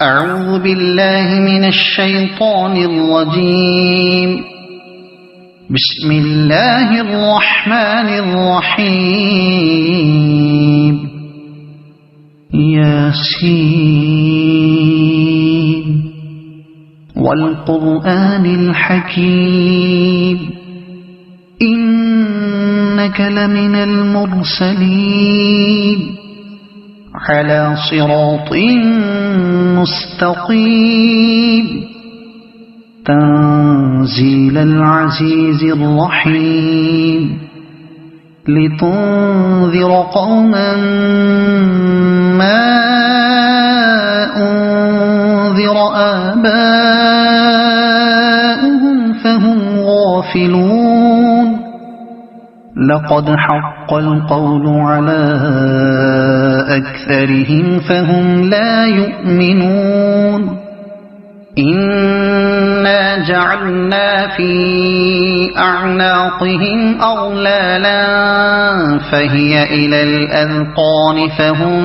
أعوذ بالله من الشيطان الرجيم. بسم الله الرحمن الرحيم. ياسين والقرآن الحكيم إنك لمن المرسلين على صراط مستقيم تنزيل العزيز الرحيم لتنذر قوما ما أنذر آباؤهم فهم غافلون. لقد حق القول على أكثرهم فهم لا يؤمنون. إنا جعلنا في أعناقهم أغلالا فهي إلى الأذقان فهم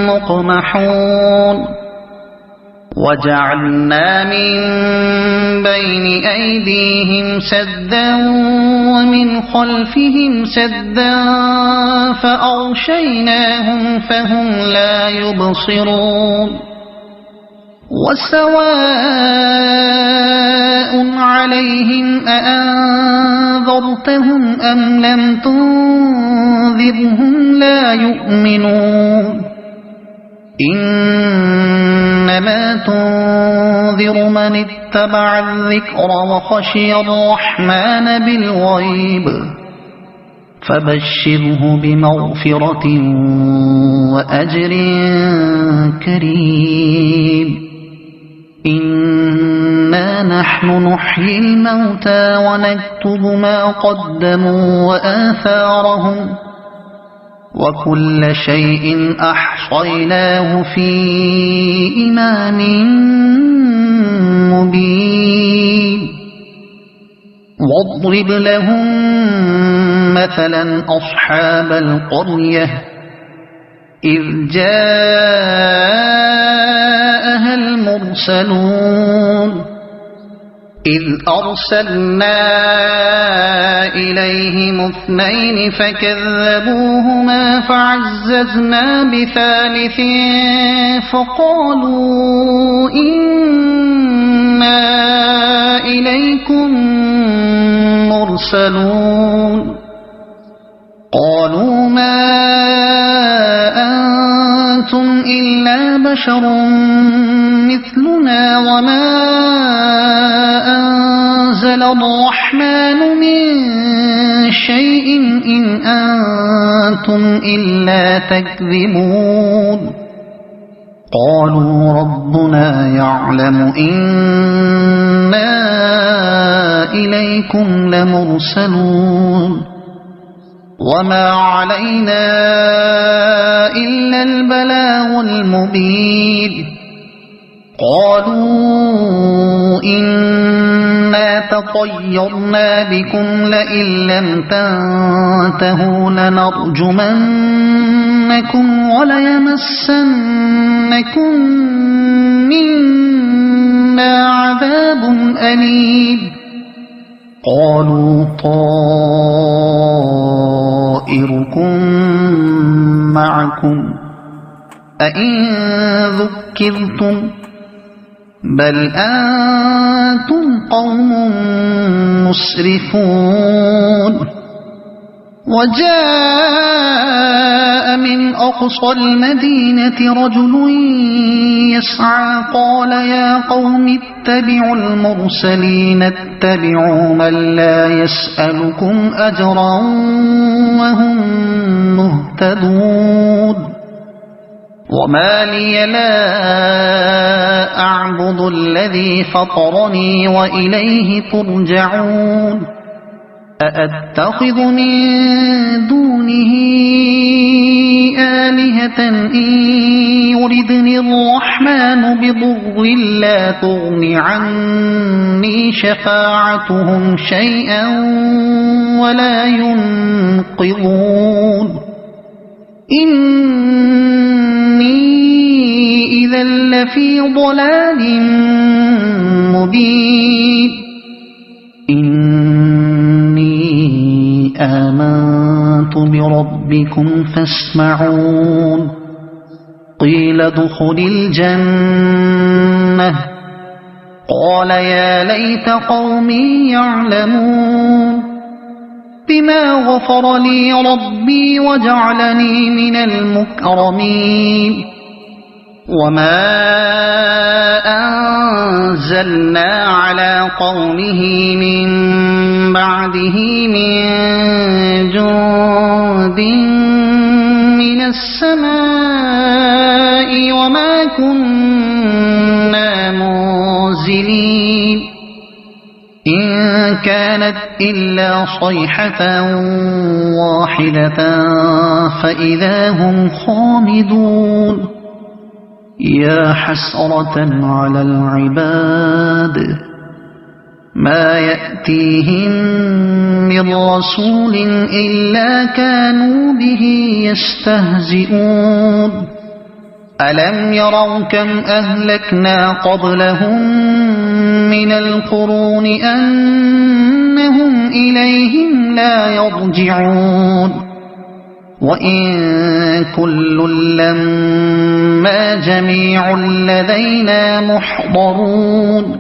مقمحون. وجعلنا من بين أيديهم سدا ومن خلفهم سدا فأغشيناهم فهم لا يبصرون. وسواء عليهم أأنذرتهم أم لم تنذرهم لا يؤمنون. إنما تنذر من اتبع الذكر وخشي الرحمن بالغيب فبشره بمغفرة وأجر كريم. إنا نحن نحيي الموتى ونكتب ما قدموا وآثارهم وكل شيء أحصيناه في إمام مبين. واضرب لهم مثلا أصحاب القرية إذ جاءها المرسلون إذ أرسلنا إليهم اثنين فكذبوهما فعززنا بثالث فقالوا إنا إليكم مرسلون. قالوا ما أنتم إلا بشر مثلنا وما أنزل الرحمن من شيء إن أنتم إلا تكذبون. قالوا ربنا يعلم إنا إليكم لمرسلون وما علينا إلا البلاغ المبين. قالوا إنا تطيرنا بكم لئن لم تنتهوا لنرجمنكم وليمسنكم منا عذاب أليم. قالوا طائركم معكم أئن ذكرتم بل أنتم قوم مسرفون. وجاء من أقصى المدينة رجل يسعى قال يا قوم اتبعوا المرسلين اتبعوا من لا يسألكم أجرا وهم مهتدون. وما لي لا أعبد الذي فطرني وإليه ترجعون. أأتخذ من دونه آلهة إن يردني الرحمن بضر لا تغن عني شفاعتهم شيئا ولا ينقذون. إني إذا لفي ضلال مبين إني آمنت بربكم فاسمعون قيل ادخل الجنة قال يا ليت قومي يعلمون بما غفر لي ربي وجعلني من المكرمين وما أنزلنا على قومه من بعده من جند من السماء وما كنا منزلين إن كانت إلا صيحة واحدة فإذا هم خامدون يا حسرة على العباد ما يأتيهم من رسول إلا كانوا به يستهزئون ألم يروا كم أهلكنا قبلهم من القرون أنهم إليهم لا يرجعون وإن كل لما جميع لدينا محضرون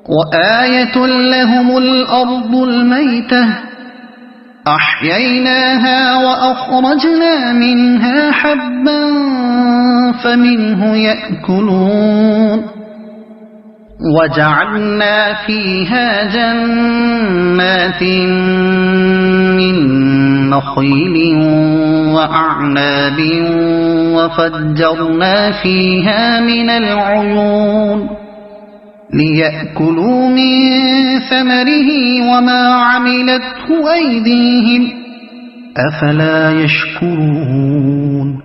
وآية لهم الأرض الميتة أحييناها وأخرجنا منها حبا فمنه يأكلون وجعلنا فيها جنات من نخيل وأعناب وفجرنا فيها من العيون ليأكلوا من ثمره وما عملته أيديهم أفلا يشكرون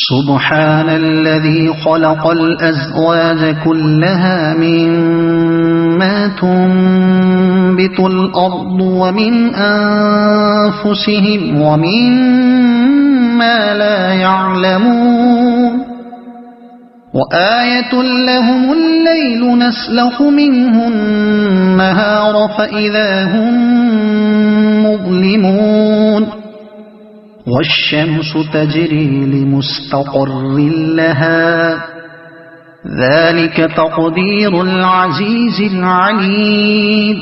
سبحان الذي خلق الأزواج كلها مما تنبت الأرض ومن أنفسهم ومما لا يعلمون وآية لهم الليل نسلخ منه النهار فإذا هم مظلمون والشمس تجري لمستقر لها ذلك تقدير العزيز العليم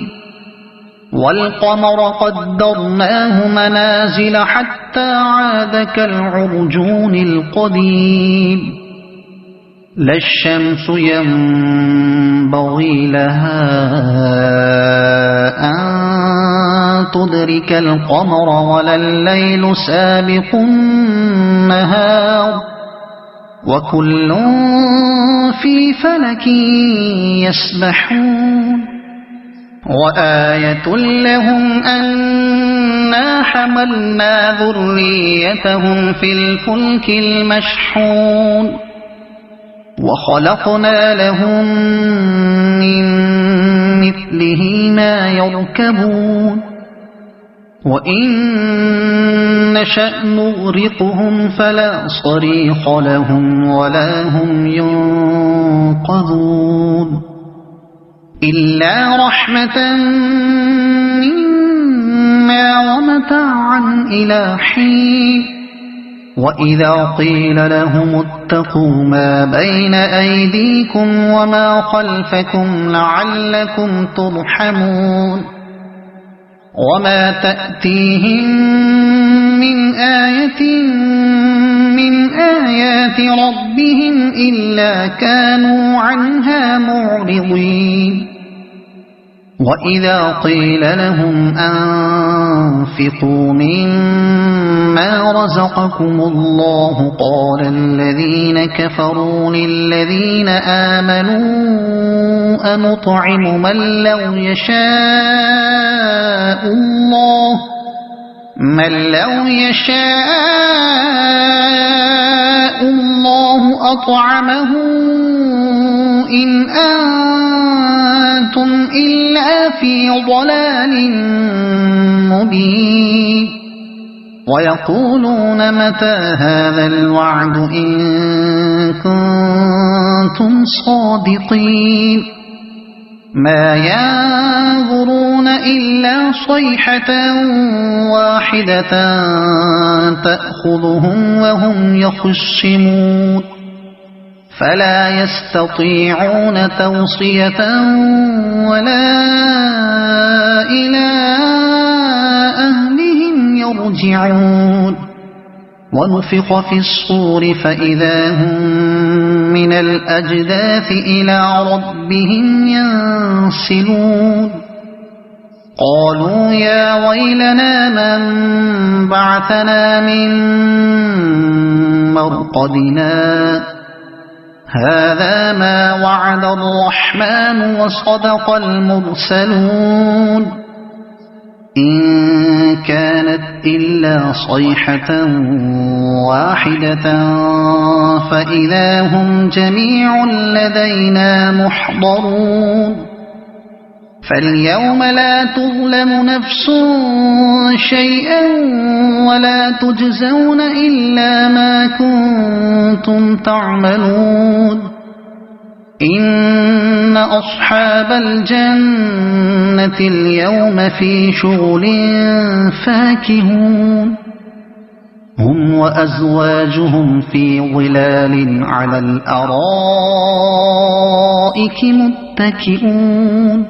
والقمر قدرناه منازل حتى عاد كالعرجون القديم لا الشمس ينبغي لها أن تدرك القمر ولا الليل سابق النهار وكل في فلك يسبحون وآية لهم أنا حملنا ذريتهم في الفلك المشحون وخلقنا لهم من مثله ما يركبون وإن نشأ نغرقهم فلا صريخ لهم ولا هم ينقذون إلا رحمة منا ومتاعا إلى حين وإذا قيل لهم اتقوا ما بين أيديكم وما خلفكم لعلكم ترحمون وما تأتيهم من آية من آيات ربهم إلا كانوا عنها معرضين وإذا قيل لهم أنفقوا مما رزقكم الله قال الذين كفروا للذين آمنوا أنطعم من لو يشاء الله أطعمه إن أنتم إلا في ضلال مبين ويقولون متى هذا الوعد إن كنتم كنتم صادقين ما ينظرون إلا صيحة واحدة تأخذهم وهم يخصمون فلا يستطيعون توصية ولا إلى أهلهم يرجعون ونفخ في الصور فإذا هم من الأجداث إلى ربهم ينسلون قالوا يا ويلنا من بعثنا من مرقدنا هذا ما وعد الرحمن وصدق المرسلون إن كانت إلا صيحة واحدة فإذا هم جميع لدينا محضرون فاليوم لا تظلم نفس شيئا ولا تجزون إلا ما كنتم تعملون إن أصحاب الجنة اليوم في شغل فاكهون هم وأزواجهم في ظلال على الأرائك متكئون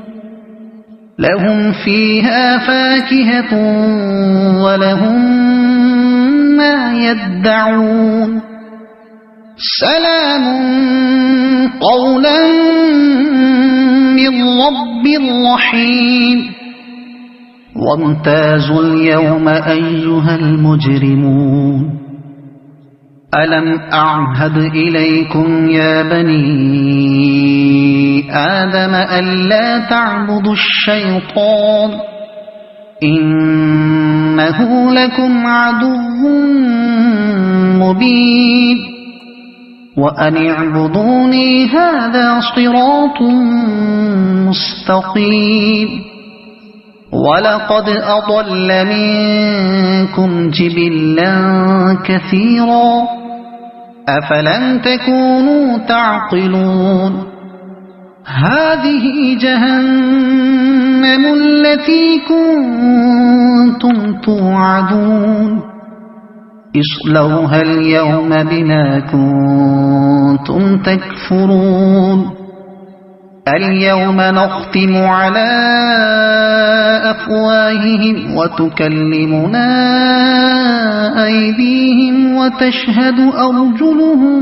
لهم فيها فاكهة ولهم ما يدعون سلام قولا من رب رحيم وامتازوا اليوم أيها المجرمون ألم أعهد إليكم يا بني آدم ألا تعبدوا الشيطان إنه لكم عدو مبين وأن اعبدوني هذا صراط مستقيم ولقد أضل منكم جبلا كثيرا أفلم تكونوا تعقلون هذه جهنم التي كنتم توعدون اصلوها اليوم بما كنتم تكفرون اليوم نختم على أفواههم وتكلمنا أيديهم وتشهد أرجلهم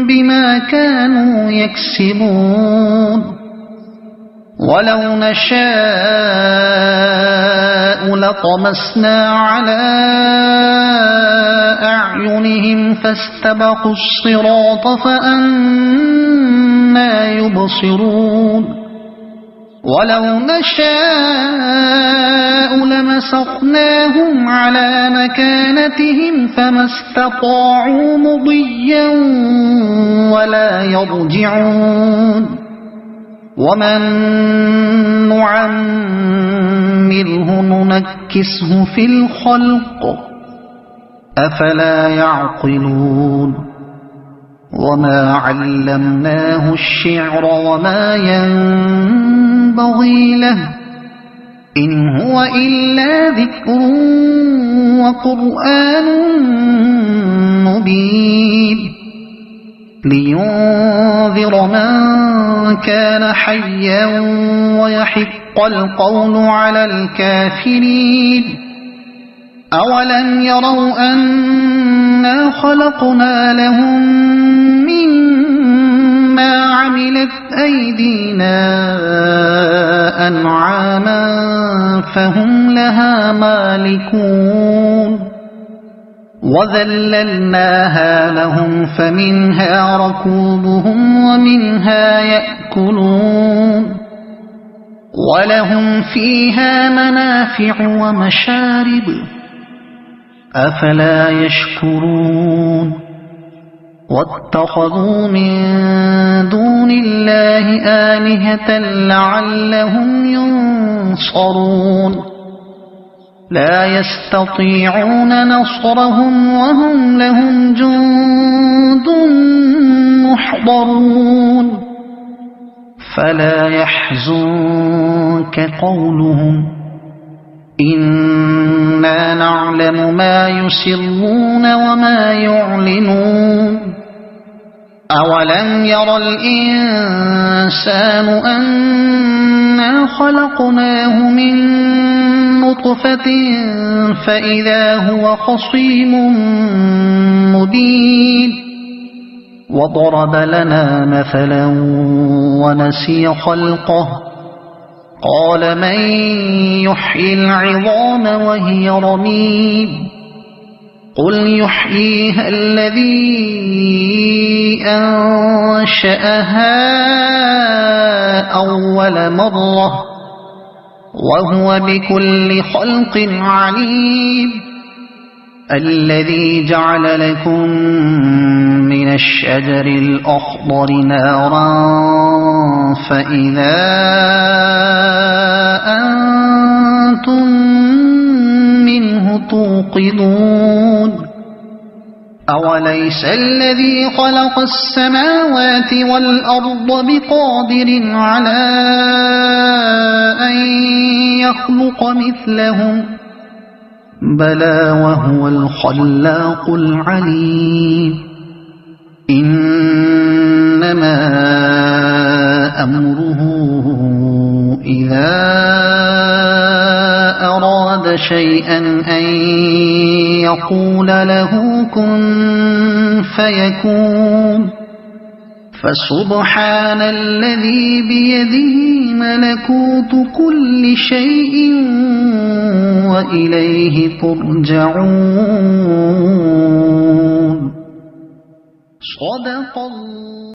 بما كانوا يكسبون ولو نشاء لطمسنا على أعينهم فاستبقوا الصراط فأنى يبصرون ولو نشاء لمسخناهم على مكانتهم فما استطاعوا مضيا ولا يرجعون ومن نعمره ننكسه في الخلق أفلا يعقلون وما علمناه الشعر وما ينبغي له إن هو إلا ذكر وقرآن مبين لينذر من كان حيا ويحق القول على الكافرين أولم يروا أنا خلقنا لهم مما عملت أيدينا أنعاما فهم لها مالكون وذللناها لهم فمنها ركوبهم ومنها يأكلون ولهم فيها منافع ومشارب أفلا يشكرون واتخذوا من دون الله آلهة لعلهم ينصرون لا يستطيعون نصرهم وهم لهم جند يحضرون فلا يحزنك قولهم إنا نعلم ما يسرون وما يعلنون أولم ير الإنسان أنا خلقناه من نطفة فإذا هو خصيم مبين وضرب لنا مثلا ونسي خلقه قال من يحيي العظام وهي رميم قل يحييها الذي أنشأها أول مرة وهو بكل خلق عليم الذي جعل لكم من الشجر الأخضر نارا فإذا أنتم منه توقدون أوليس الذي خلق السماوات والأرض بقادر على أن يخلق مثلهم بلى وهو الخلاق العليم إنما أمره إذا أراد شيئا أن يقول له كن فيكون فسبحان الذي بيده ملكوت كل شيء وإليه ترجعون صدق الله.